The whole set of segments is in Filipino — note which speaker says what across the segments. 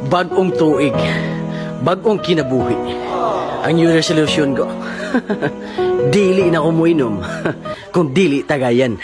Speaker 1: Bagong tuig, bagong kinabuhi. Ang new resolution ko. Dili na ko muinom. Kung dili tagayan.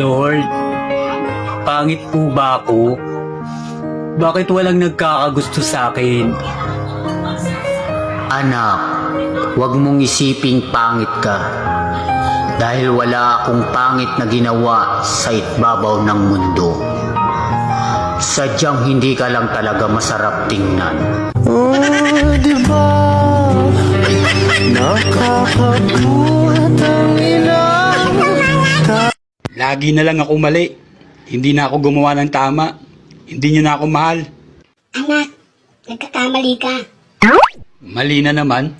Speaker 2: Lord, pangit po ba ako? Bakit walang nagkakagusto sa akin?
Speaker 3: Anak, huwag mong isiping pangit ka. Dahil wala akong pangit na ginawa sa itbabaw ng mundo. Sadyang hindi ka lang talaga masarap tingnan.
Speaker 4: Oh, diba? Nakakabuhat ang ilang
Speaker 2: Lagi na lang ako mali. Hindi na ako gumawa ng tama. Hindi niyo na ako mahal.
Speaker 5: Anak, nagkakamali ka.
Speaker 2: Mali na naman.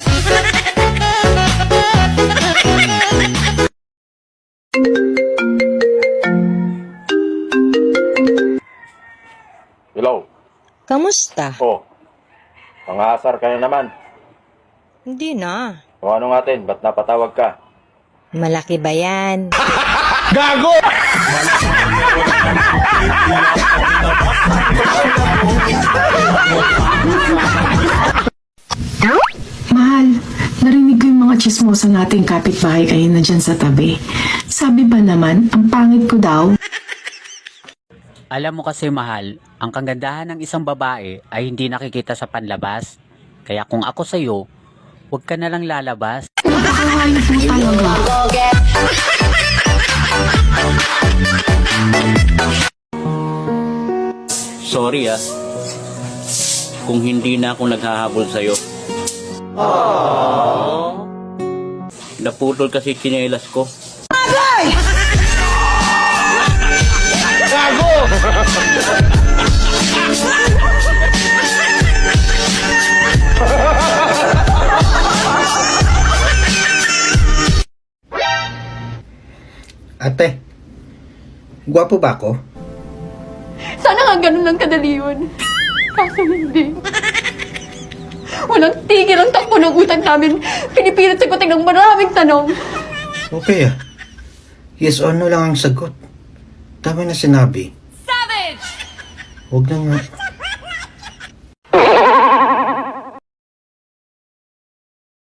Speaker 6: Hello?
Speaker 7: Kamusta?
Speaker 6: Oh, pangasar ka na naman.
Speaker 7: Hindi na.
Speaker 6: O ano natin, ba't napatawag ka?
Speaker 7: Malaki ba yan?
Speaker 8: Mahal, narinig ko yung mga chismosa nating kapitbahay kayo na dyan sa tabi. Sabi ba naman, ang pangit ko daw?
Speaker 3: Alam mo kasi mahal, ang kagandahan ng isang babae ay hindi nakikita sa panlabas. Kaya kung ako sa'yo, huwag ka na lang lalabas.
Speaker 8: Napakahayop mo talaga.
Speaker 3: Sorry kung hindi na ako naghahabol sa'yo. Naputol kasi tsinelas ko.
Speaker 9: Ate, gwapo ba ako?
Speaker 10: Sana nga ganun lang kadali yun. Kaso hindi. Walang tigil ang takbo ng utang namin. Pinipilit sagutin ng maraming tanong.
Speaker 9: Okay ah. Yes or no lang ang sagot. Tama na sinabi.
Speaker 10: Savage!
Speaker 9: Huwag na nga.